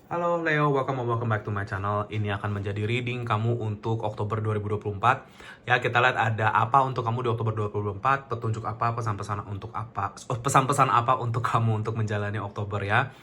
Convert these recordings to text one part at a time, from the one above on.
Halo Leo, welcome back to my channel. Ini akan menjadi reading kamu untuk Oktober 2024. Ya, kita lihat ada apa untuk kamu di Oktober 2024, petunjuk apa, pesan-pesan untuk apa, pesan-pesan apa untuk kamu untuk menjalani Oktober ya.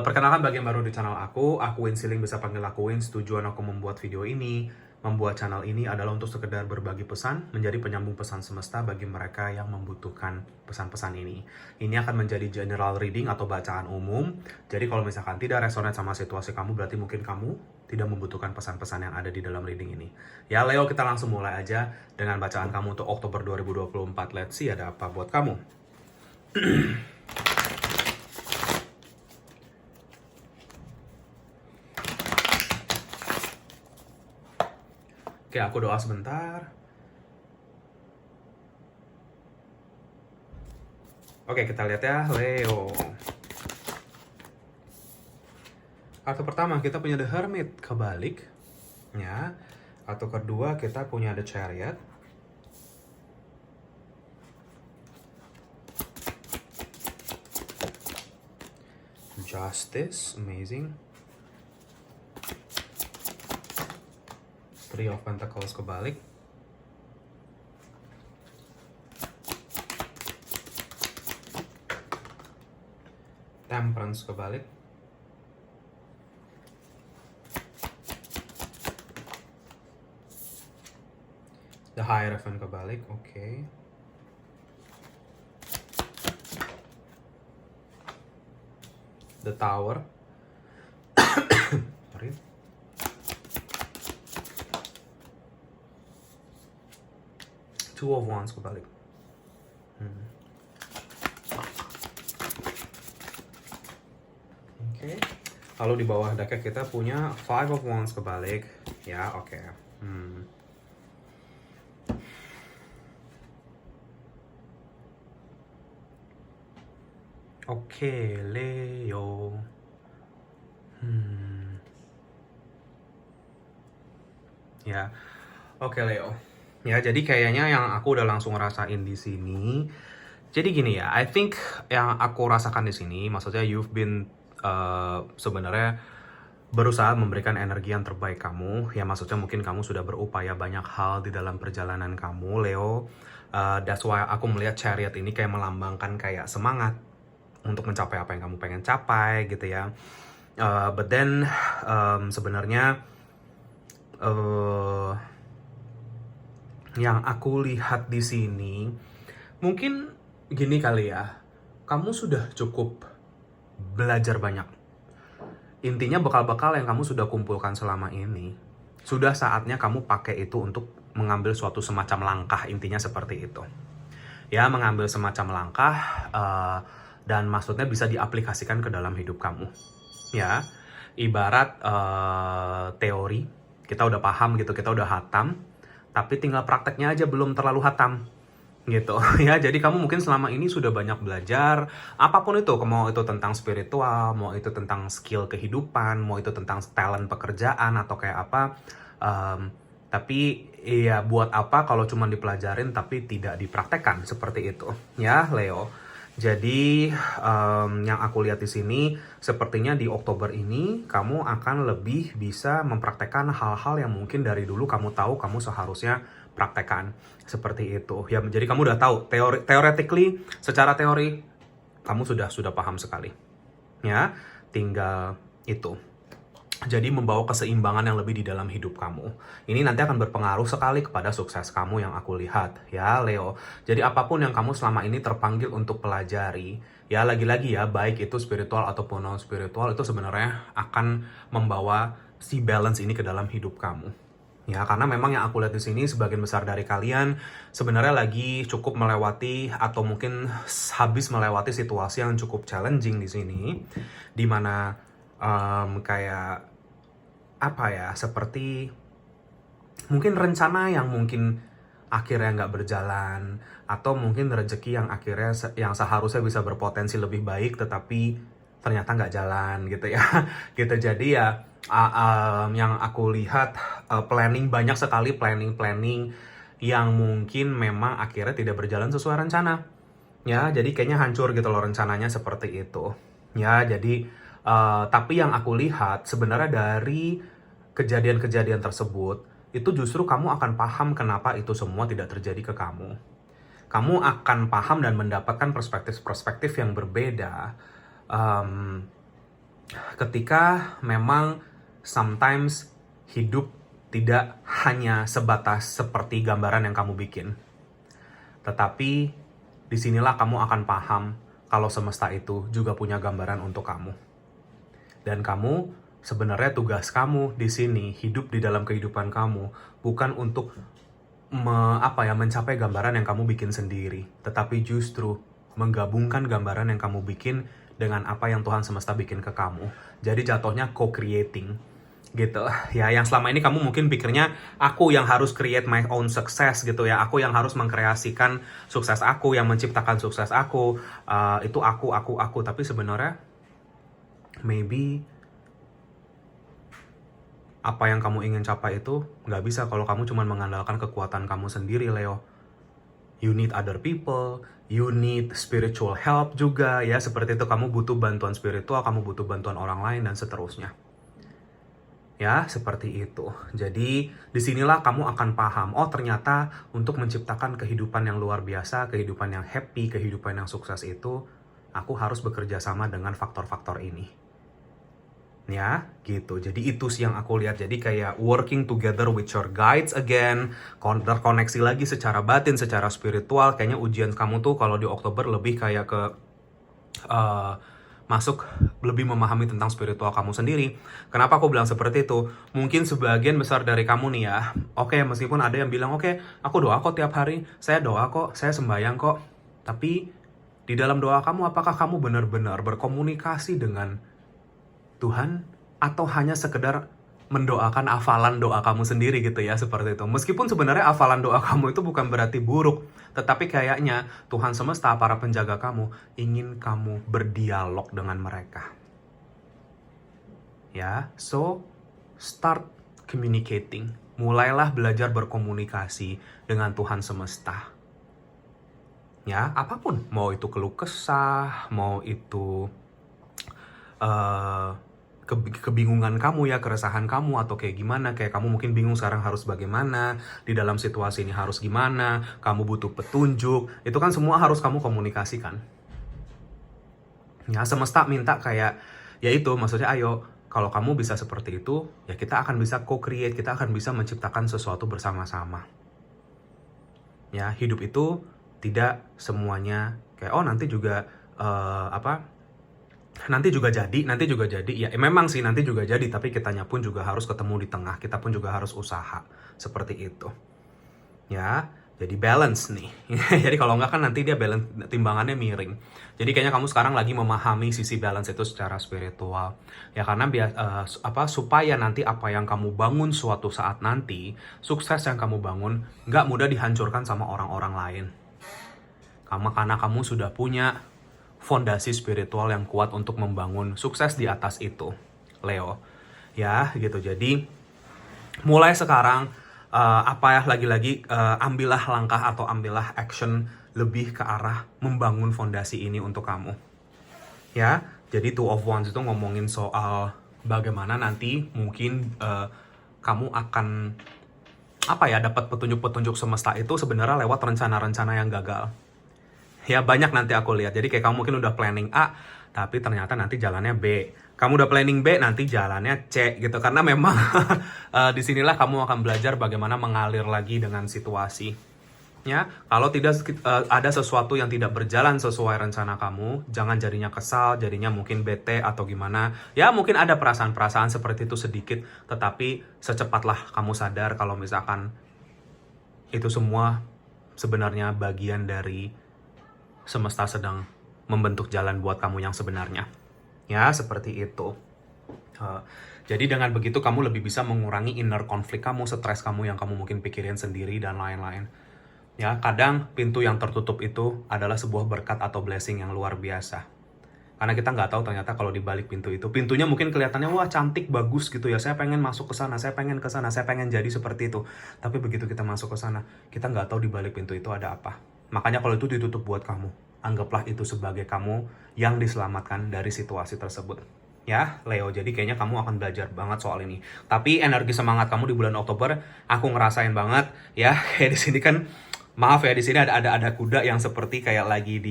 Perkenalkan bagi yang baru di channel aku Win Siling, bisa panggil aku Win. Tujuan aku membuat video ini, membuat channel ini adalah untuk sekedar berbagi pesan, menjadi penyambung pesan semesta bagi mereka yang membutuhkan pesan-pesan ini. Ini akan menjadi general reading atau bacaan umum. Jadi kalau misalkan tidak resonate sama situasi kamu, berarti mungkin kamu tidak membutuhkan pesan-pesan yang ada di dalam reading ini. Ya Leo, kita langsung mulai aja dengan bacaan kamu untuk Oktober 2024. Let's see ada apa buat kamu. Oke, aku doa sebentar. Oke, kita lihat ya, Leo. Kartu pertama kita punya The Hermit kebalik, ya. Kartu kedua kita punya The Chariot. Justice, amazing. Three of Pentacles kebalik. Temperance kebalik. The Hierophant kebalik, oke. The Tower. Sorry. Two of Wands kebalik. Oke. Lalu di bawah deck kita punya Five of Wands kebalik. Ya, oke. Oke, Leo. Ya. Oke, Leo. Ya, jadi kayaknya yang aku udah langsung ngerasain di sini. Jadi gini ya, I think yang aku rasakan di sini, maksudnya you've been sebenarnya berusaha memberikan energi yang terbaik kamu. Ya, maksudnya mungkin kamu sudah berupaya banyak hal di dalam perjalanan kamu, Leo. That's why aku melihat Chariot ini kayak melambangkan kayak semangat untuk mencapai apa yang kamu pengen capai gitu ya. But then sebenarnya yang aku lihat di sini mungkin gini kali ya, kamu sudah cukup belajar banyak. Intinya bekal-bekal yang kamu sudah kumpulkan selama ini, sudah saatnya kamu pakai itu untuk mengambil suatu semacam langkah, intinya seperti itu. Ya, mengambil semacam langkah dan maksudnya bisa diaplikasikan ke dalam hidup kamu. Ya, ibarat teori, kita udah paham gitu, kita udah hatam, tapi tinggal prakteknya aja belum terlalu hatam gitu ya. Jadi kamu mungkin selama ini sudah banyak belajar apapun itu, mau itu tentang spiritual, mau itu tentang skill kehidupan, mau itu tentang talent pekerjaan atau kayak apa, tapi ya buat apa kalau cuma dipelajarin tapi tidak dipraktekkan, seperti itu ya Leo. Jadi yang aku lihat di sini sepertinya di Oktober ini kamu akan lebih bisa mempraktekkan hal-hal yang mungkin dari dulu kamu tahu kamu seharusnya praktekkan, seperti itu ya. Jadi kamu udah tahu theoretically, secara teori kamu sudah paham sekali ya. Tinggal itu, jadi membawa keseimbangan yang lebih di dalam hidup kamu. Ini nanti akan berpengaruh sekali kepada sukses kamu yang aku lihat ya Leo. Jadi apapun yang kamu selama ini terpanggil untuk pelajari, ya lagi-lagi ya, baik itu spiritual ataupun non spiritual, itu sebenarnya akan membawa si balance ini ke dalam hidup kamu. Ya, karena memang yang aku lihat di sini sebagian besar dari kalian sebenarnya lagi cukup melewati atau mungkin habis melewati situasi yang cukup challenging di sini, dimana kayak apa ya, seperti mungkin rencana yang mungkin akhirnya nggak berjalan, atau mungkin rezeki yang akhirnya yang seharusnya bisa berpotensi lebih baik tetapi ternyata nggak jalan gitu ya. Gitu. Jadi ya yang aku lihat banyak sekali planning yang mungkin memang akhirnya tidak berjalan sesuai rencana ya. Jadi kayaknya hancur gitu loh rencananya, seperti itu ya. Jadi Tapi yang aku lihat sebenarnya dari kejadian-kejadian tersebut, itu justru kamu akan paham kenapa itu semua tidak terjadi ke kamu. Kamu akan paham dan mendapatkan perspektif-perspektif yang berbeda ketika memang sometimes hidup tidak hanya sebatas seperti gambaran yang kamu bikin. Tetapi disinilah kamu akan paham kalau semesta itu juga punya gambaran untuk kamu. Dan kamu, sebenarnya tugas kamu di sini, hidup di dalam kehidupan kamu, bukan untuk mencapai gambaran yang kamu bikin sendiri, tetapi justru menggabungkan gambaran yang kamu bikin dengan apa yang Tuhan semesta bikin ke kamu. Jadi jatuhnya co-creating gitu ya. Yang selama ini kamu mungkin pikirnya aku yang harus create my own success gitu ya, aku yang harus mengkreasikan sukses aku, yang menciptakan sukses aku, itu aku. Tapi sebenarnya maybe apa yang kamu ingin capai itu nggak bisa kalau kamu cuma mengandalkan kekuatan kamu sendiri, Leo. You need other people, you need spiritual help juga ya, seperti itu. Kamu butuh bantuan spiritual, kamu butuh bantuan orang lain dan seterusnya. Ya, seperti itu. Jadi, disinilah kamu akan paham, oh ternyata untuk menciptakan kehidupan yang luar biasa, kehidupan yang happy, kehidupan yang sukses itu, aku harus bekerja sama dengan faktor-faktor ini. Ya, gitu. Jadi itu sih yang aku lihat. Jadi kayak working together with your guides again, terkoneksi lagi secara batin, secara spiritual. Kayaknya ujian kamu tuh kalau di Oktober lebih kayak ke masuk lebih memahami tentang spiritual kamu sendiri. Kenapa aku bilang seperti itu? Mungkin sebagian besar dari kamu nih ya, oke, meskipun ada yang bilang, oke, aku doa kok tiap hari, saya doa kok, saya sembahyang kok. Tapi di dalam doa kamu, apakah kamu benar-benar berkomunikasi dengan Tuhan, atau hanya sekedar mendoakan hafalan doa kamu sendiri gitu ya, seperti itu. Meskipun sebenarnya hafalan doa kamu itu bukan berarti buruk, tetapi kayaknya Tuhan semesta, para penjaga kamu, ingin kamu berdialog dengan mereka. Ya, so start communicating. Mulailah belajar berkomunikasi dengan Tuhan semesta. Ya, apapun, mau itu keluh kesah, mau itu kebingungan kamu ya, keresahan kamu atau kayak gimana, kayak kamu mungkin bingung sekarang harus bagaimana, di dalam situasi ini harus gimana, kamu butuh petunjuk, itu kan semua harus kamu komunikasikan. Ya, semesta minta kayak, ya itu maksudnya ayo, kalau kamu bisa seperti itu, ya kita akan bisa co-create, kita akan bisa menciptakan sesuatu bersama-sama. Ya, hidup itu tidak semuanya kayak, oh nanti juga nanti juga jadi, ya memang sih nanti juga jadi, tapi kitanya pun juga harus ketemu di tengah, kita pun juga harus usaha, seperti itu. Ya, jadi balance nih. Jadi kalau enggak kan nanti dia balance, timbangannya miring. Jadi kayaknya kamu sekarang lagi memahami sisi balance itu secara spiritual. Ya karena supaya nanti apa yang kamu bangun suatu saat nanti, sukses yang kamu bangun, nggak mudah dihancurkan sama orang-orang lain. Karena kamu sudah punya fondasi spiritual yang kuat untuk membangun sukses di atas itu, Leo. Ya, gitu. Jadi mulai sekarang lagi-lagi ambillah langkah atau ambillah action lebih ke arah membangun fondasi ini untuk kamu. Ya, jadi Two of Wands itu ngomongin soal bagaimana nanti mungkin kamu akan dapat petunjuk-petunjuk semesta itu sebenarnya lewat rencana-rencana yang gagal. Ya banyak nanti aku lihat. Jadi kayak kamu mungkin udah planning A, tapi ternyata nanti jalannya B. Kamu udah planning B, nanti jalannya C gitu. Karena memang disinilah kamu akan belajar bagaimana mengalir lagi dengan situasi. Ya, kalau tidak ada sesuatu yang tidak berjalan sesuai rencana kamu, jangan jadinya kesal, jadinya mungkin bete atau gimana. Ya mungkin ada perasaan-perasaan seperti itu sedikit, tetapi secepatlah kamu sadar kalau misalkan itu semua sebenarnya bagian dari semesta sedang membentuk jalan buat kamu yang sebenarnya. Ya, seperti itu. Jadi dengan begitu kamu lebih bisa mengurangi inner konflik kamu, stres kamu yang kamu mungkin pikirin sendiri dan lain-lain. Ya, kadang pintu yang tertutup itu adalah sebuah berkat atau blessing yang luar biasa. Karena kita nggak tahu ternyata kalau di balik pintu itu, pintunya mungkin kelihatannya wah cantik, bagus gitu ya. Saya pengen masuk ke sana, saya pengen ke sana, saya pengen jadi seperti itu. Tapi begitu kita masuk ke sana, kita nggak tahu di balik pintu itu ada apa. Makanya kalau itu ditutup buat kamu, anggaplah itu sebagai kamu yang diselamatkan dari situasi tersebut. ya Leo. Jadi kayaknya kamu akan belajar banget soal ini. Tapi energi semangat kamu di bulan Oktober aku ngerasain banget ya. Kayak di sini kan, maaf ya, di sini ada kuda yang seperti kayak lagi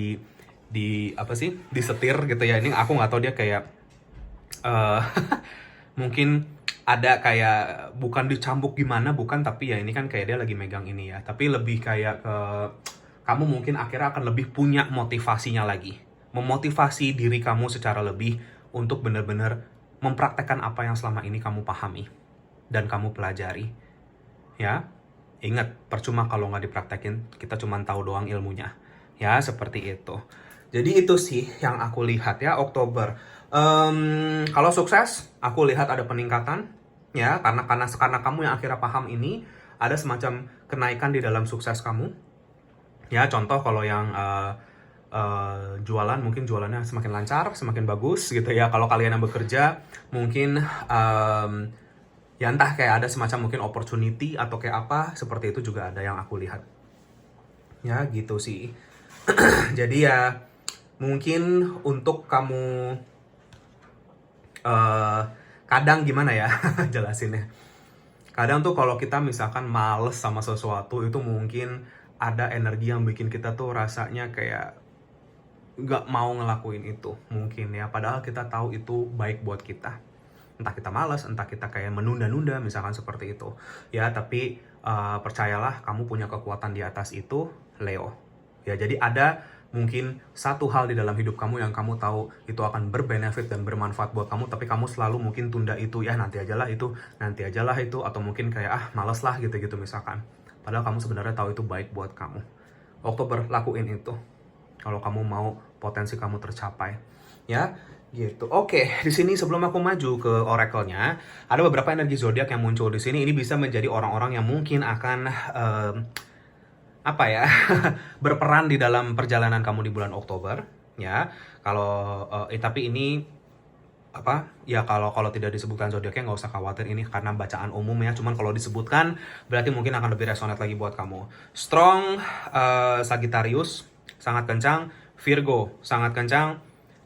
di apa sih, disetir gitu ya. Ini aku nggak tahu dia kayak eh mungkin ada kayak, bukan dicambuk gimana, bukan, tapi ya ini kan kayak dia lagi megang ini ya. Tapi lebih kayak ke kamu mungkin akhirnya akan lebih punya motivasinya lagi, memotivasi diri kamu secara lebih untuk benar-benar mempraktekkan apa yang selama ini kamu pahami dan kamu pelajari. Ya, ingat, percuma kalau nggak dipraktekin, kita cuma tahu doang ilmunya. Ya, seperti itu. Jadi itu sih yang aku lihat ya Oktober. Kalau sukses, aku lihat ada peningkatan ya, karena kamu yang akhirnya paham ini, ada semacam kenaikan di dalam sukses kamu. Ya, contoh kalau yang jualan, mungkin jualannya semakin lancar, semakin bagus gitu ya. Kalau kalian yang bekerja, mungkin ya entah kayak ada semacam mungkin opportunity atau kayak apa, seperti itu juga ada yang aku lihat. Ya, gitu sih. Jadi ya, mungkin untuk kamu kadang gimana ya jelasinnya. Kadang tuh kalau kita misalkan males sama sesuatu, itu mungkin ada energi yang bikin kita tuh rasanya kayak nggak mau ngelakuin itu mungkin ya. Padahal kita tahu itu baik buat kita. Entah kita malas, entah kita kayak menunda-nunda misalkan seperti itu. Ya, tapi percayalah kamu punya kekuatan di atas itu, Leo. Ya, jadi ada mungkin satu hal di dalam hidup kamu yang kamu tahu itu akan berbenefit dan bermanfaat buat kamu, tapi kamu selalu mungkin tunda itu, ya nanti aja lah itu, atau mungkin kayak males lah gitu-gitu misalkan. Padahal kamu sebenarnya tahu itu baik buat kamu. Oktober, lakuin itu kalau kamu mau potensi kamu tercapai. Ya, gitu. Oke, di sini sebelum aku maju ke oracle-nya, ada beberapa energi zodiak yang muncul di sini. Ini bisa menjadi orang-orang yang mungkin akan apa ya berperan di dalam perjalanan kamu di bulan Oktober ya. Kalau tapi ini apa ya, kalau tidak disebutkan zodiaknya nggak usah khawatir, ini karena bacaan umum ya. Cuman kalau disebutkan berarti mungkin akan lebih resonate lagi buat kamu. Strong, Sagittarius sangat kencang, Virgo sangat kencang,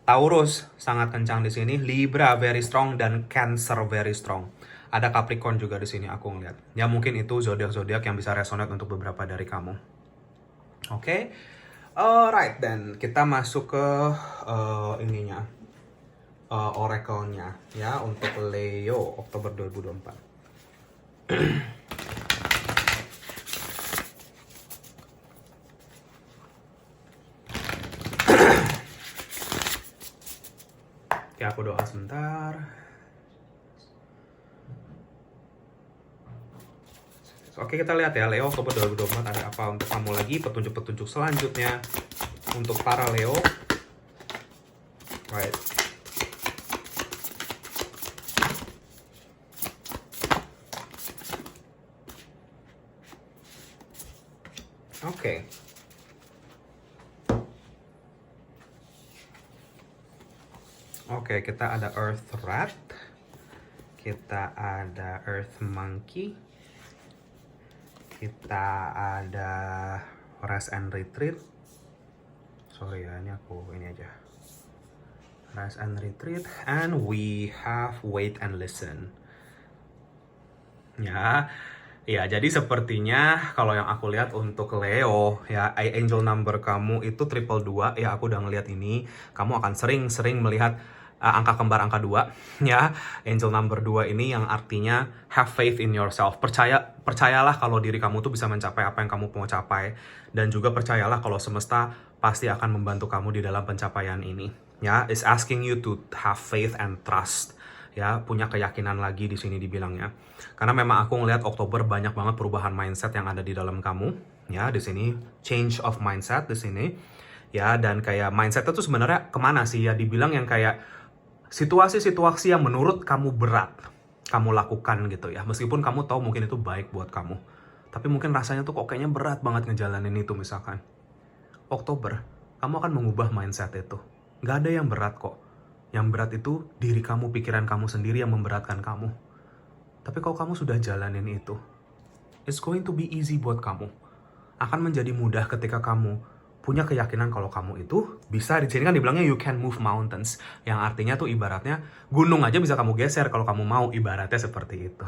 Taurus sangat kencang di sini, Libra very strong, dan Cancer very strong. Ada Capricorn juga di sini aku ngeliat. Ya mungkin itu zodiak-zodiak yang bisa resonate untuk beberapa dari kamu. Oke. Alright, dan kita masuk ke ininya. Oracle-nya ya untuk Leo Oktober 2024. Oke, aku doa sebentar. Oke, kita lihat ya Leo Oktober 2024 ada apa untuk kamu lagi, petunjuk-petunjuk selanjutnya untuk para Leo. Right. Oke. Oke, kita ada Earth Rat. Kita ada Earth Monkey. Kita ada Rest and Retreat. Sorry ya, ini aku ini aja. Rest and Retreat. And we have Wait and Listen. Ya, jadi sepertinya kalau yang aku lihat untuk Leo ya, angel number kamu itu 222 ya. Aku udah ngeliat ini, kamu akan sering melihat angka kembar angka 2 ya. Angel number 2 ini yang artinya have faith in yourself. Percayalah kalau diri kamu tuh bisa mencapai apa yang kamu mau capai, dan juga percayalah kalau semesta pasti akan membantu kamu di dalam pencapaian ini ya. It's asking you to have faith and trust ya, punya keyakinan lagi di sini dibilangnya. Karena memang aku ngelihat Oktober banyak banget perubahan mindset yang ada di dalam kamu ya. Di sini change of mindset di sini ya, dan kayak mindset itu sebenarnya kemana sih ya, dibilang yang kayak situasi-situasi yang menurut kamu berat kamu lakukan gitu ya, meskipun kamu tahu mungkin itu baik buat kamu, tapi mungkin rasanya tuh kok kayaknya berat banget ngejalanin itu misalkan. Oktober, kamu akan mengubah mindset itu. Gak ada yang berat kok. Yang berat itu diri kamu, pikiran kamu sendiri yang memberatkan kamu. Tapi kalau kamu sudah jalanin itu, it's going to be easy buat kamu. Akan menjadi mudah ketika kamu punya keyakinan kalau kamu itu bisa. Di sini kan dibilangnya you can move mountains, yang artinya tuh ibaratnya gunung aja bisa kamu geser kalau kamu mau, ibaratnya seperti itu.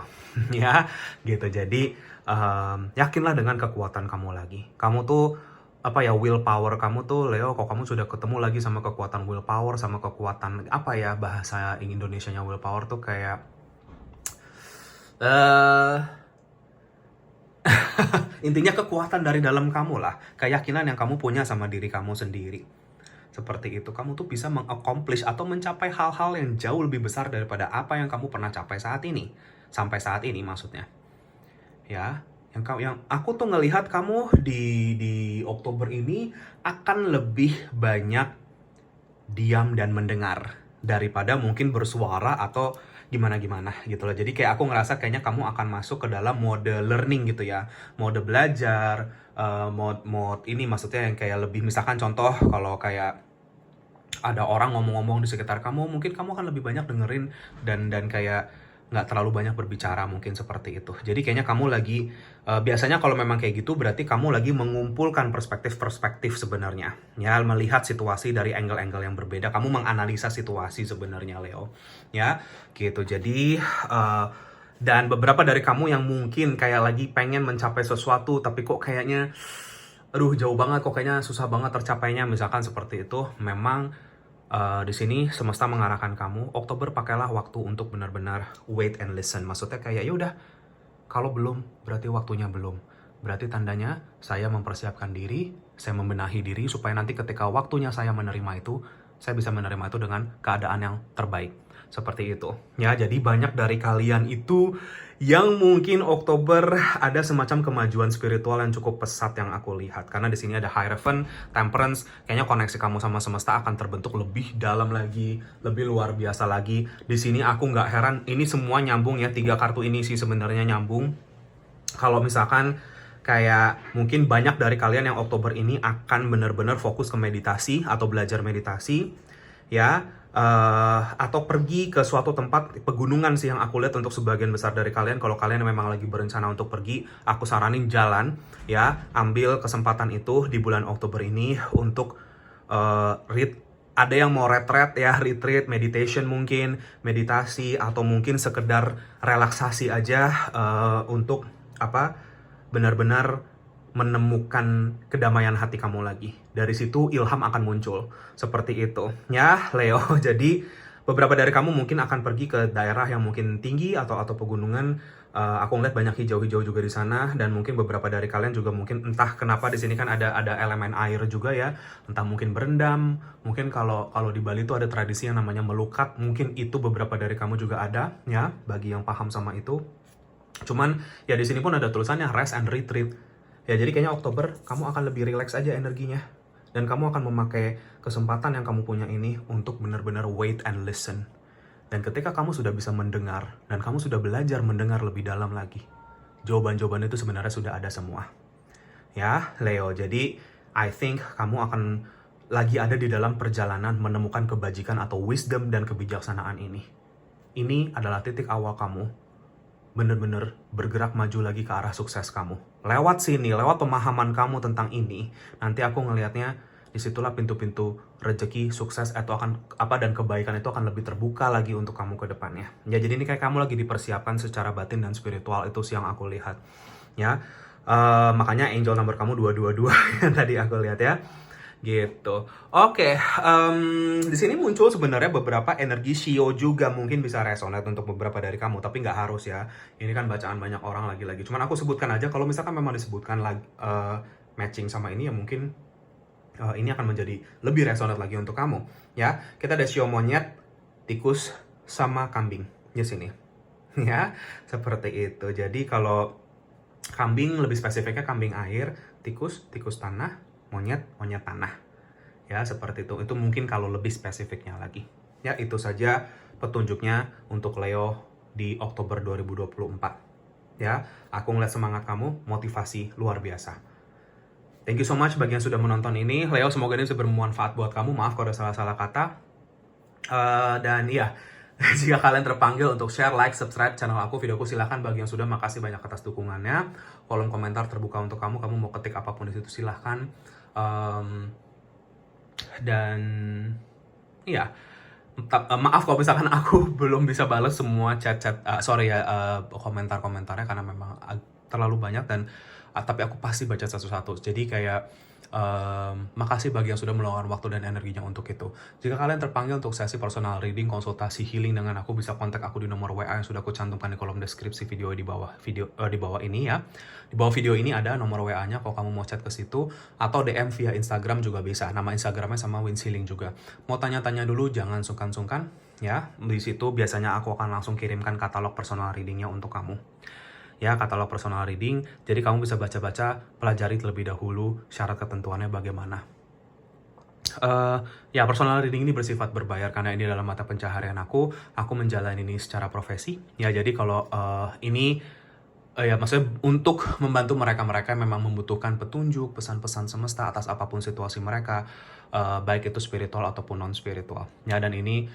Ya, gitu. Jadi yakinlah dengan kekuatan kamu lagi. Kamu tuh apa ya, willpower kamu tuh, Leo, kalau kamu sudah ketemu lagi sama kekuatan willpower, sama kekuatan apa ya, bahasa Indonesianya willpower tuh kayak intinya kekuatan dari dalam kamu lah, keyakinan yang kamu punya sama diri kamu sendiri. Seperti itu, kamu tuh bisa mengaccomplish atau mencapai hal-hal yang jauh lebih besar daripada apa yang kamu pernah capai saat ini. Sampai saat ini maksudnya. Ya, yang aku tuh ngelihat kamu di Oktober ini akan lebih banyak diam dan mendengar daripada mungkin bersuara atau gimana-gimana gitu loh. Jadi kayak aku ngerasa kayaknya kamu akan masuk ke dalam mode learning gitu ya, mode belajar, mode ini maksudnya yang kayak lebih, misalkan contoh kalau kayak ada orang ngomong-ngomong di sekitar kamu, mungkin kamu akan lebih banyak dengerin dan kayak nggak terlalu banyak berbicara, mungkin seperti itu. Jadi kayaknya kamu lagi, biasanya kalau memang kayak gitu berarti kamu lagi mengumpulkan perspektif-perspektif sebenarnya. Ya, melihat situasi dari angle-angle yang berbeda. Kamu menganalisa situasi sebenarnya, Leo. Ya, gitu. Jadi, dan beberapa dari kamu yang mungkin kayak lagi pengen mencapai sesuatu, tapi kok kayaknya, aduh jauh banget, kok kayaknya susah banget tercapainya, misalkan seperti itu, memang di sini semesta mengarahkan kamu, Oktober pakailah waktu untuk benar-benar wait and listen. Maksudnya kayak ya udah, kalau belum berarti waktunya belum. Berarti tandanya saya mempersiapkan diri, saya membenahi diri supaya nanti ketika waktunya saya menerima itu, saya bisa menerima itu dengan keadaan yang terbaik. Seperti itu. Ya, jadi banyak dari kalian itu yang mungkin Oktober ada semacam kemajuan spiritual yang cukup pesat yang aku lihat. Karena di sini ada Hierophant, Temperance, kayaknya koneksi kamu sama semesta akan terbentuk lebih dalam lagi, lebih luar biasa lagi. Di sini aku nggak heran, ini semua nyambung ya, 3 kartu ini sih sebenarnya nyambung. Kalau misalkan kayak mungkin banyak dari kalian yang Oktober ini akan benar-benar fokus ke meditasi atau belajar meditasi, ya, atau pergi ke suatu tempat pegunungan sih yang aku lihat untuk sebagian besar dari kalian. Kalau kalian memang lagi berencana untuk pergi, aku saranin jalan, ya, ambil kesempatan itu di bulan Oktober ini untuk ada yang mau retreat ya, retreat, meditation mungkin, meditasi, atau mungkin sekedar relaksasi aja, untuk apa, benar-benar menemukan kedamaian hati kamu lagi. Dari situ ilham akan muncul. Seperti itu. Ya, Leo. Jadi beberapa dari kamu mungkin akan pergi ke daerah yang mungkin tinggi atau pegunungan. Aku ngeliat banyak hijau-hijau juga di sana, dan mungkin beberapa dari kalian juga mungkin entah kenapa di sini kan ada elemen air juga ya. Entah mungkin berendam, mungkin kalau di Bali itu ada tradisi yang namanya melukat. Mungkin itu beberapa dari kamu juga ada ya, bagi yang paham sama itu. Cuman ya di sini pun ada tulisannya rest and retreat. Ya, jadi kayaknya Oktober kamu akan lebih relax aja energinya. Dan kamu akan memakai kesempatan yang kamu punya ini untuk benar-benar wait and listen. Dan ketika kamu sudah bisa mendengar, dan kamu sudah belajar mendengar lebih dalam lagi, jawaban-jawaban itu sebenarnya sudah ada semua. Ya, Leo, jadi I think kamu akan lagi ada di dalam perjalanan menemukan kebajikan atau wisdom dan kebijaksanaan ini. Ini adalah titik awal kamu bener-bener bergerak maju lagi ke arah sukses kamu. Lewat sini, lewat pemahaman kamu tentang ini, nanti aku ngelihatnya disitulah pintu-pintu rezeki, sukses itu akan dan kebaikan itu akan lebih terbuka lagi untuk kamu ke depannya. Ya, jadi ini kayak kamu lagi dipersiapkan secara batin dan spiritual, itu sih yang aku lihat. Ya, makanya angel number kamu 222 yang tadi aku lihat ya. Gitu. Oke, di sini muncul sebenarnya beberapa energi Shio juga, mungkin bisa resonate untuk beberapa dari kamu, tapi nggak harus ya. Ini kan bacaan banyak orang lagi-lagi. Cuman aku sebutkan aja, kalau misalkan memang disebutkan matching sama ini ya mungkin ini akan menjadi lebih resonate lagi untuk kamu. Ya, kita ada Shio monyet, tikus, sama kambing di sini. Ya, seperti itu. Jadi kalau kambing lebih spesifiknya kambing air, tikus tanah, monyet tanah. Ya, seperti itu. Itu mungkin kalau lebih spesifiknya lagi. Ya, itu saja petunjuknya untuk Leo di Oktober 2024. Ya, aku ngeliat semangat kamu, motivasi luar biasa. Thank you so much bagi yang sudah menonton ini. Leo, semoga ini bisa bermanfaat buat kamu. Maaf kalau ada salah-salah kata. Dan iya, jika kalian terpanggil untuk share, like, subscribe channel aku, videoku, silahkan. Bagi yang sudah, makasih banyak atas dukungannya. Kolom komentar terbuka untuk kamu. Kamu mau ketik apapun di situ, silahkan. Dan iya, maaf kalau misalkan aku belum bisa balas semua komentar-komentarnya karena memang terlalu banyak dan tapi aku pasti baca satu-satu. Jadi kayak makasih bagi yang sudah meluangkan waktu dan energinya untuk itu. Jika kalian terpanggil untuk sesi personal reading, konsultasi healing dengan aku, bisa kontak aku di nomor WA yang sudah aku cantumkan di kolom deskripsi video di bawah di bawah ini ya. Di bawah video ini ada nomor WA-nya kalau kamu mau chat ke situ, atau DM via Instagram juga bisa. Nama Instagramnya sama Wins Healing juga. Mau tanya-tanya dulu jangan sungkan-sungkan ya. Di situ biasanya aku akan langsung kirimkan katalog personal readingnya untuk kamu. Ya, katalog personal reading. Jadi kamu bisa baca-baca, pelajari terlebih dahulu syarat ketentuannya bagaimana. Ya, personal reading ini bersifat berbayar karena ini dalam mata pencaharian aku menjalani ini secara profesi. Ya, jadi kalau ini ya maksudnya untuk membantu mereka-mereka yang memang membutuhkan petunjuk, pesan-pesan semesta atas apapun situasi mereka, baik itu spiritual ataupun non-spiritual. Ya, dan ini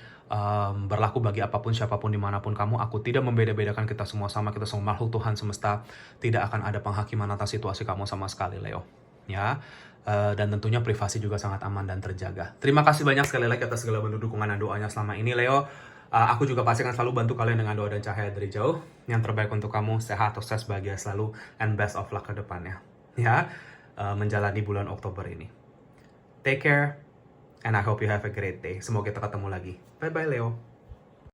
berlaku bagi apapun, siapapun, dimanapun kamu. Aku tidak membeda-bedakan, kita semua sama, kita semua makhluk Tuhan semesta. Tidak akan ada penghakiman atas situasi kamu sama sekali, Leo. Ya, dan tentunya privasi juga sangat aman dan terjaga. Terima kasih banyak sekali lagi atas segala bentuk dukungan dan doanya selama ini, Leo. Aku juga pasti akan selalu bantu kalian dengan doa dan cahaya dari jauh. Yang terbaik untuk kamu, sehat, sukses, bahagia selalu, and best of luck ke depannya. Ya, menjalani bulan Oktober ini. Take care, and I hope you have a great day. Semoga kita ketemu lagi. Bye-bye, Leo.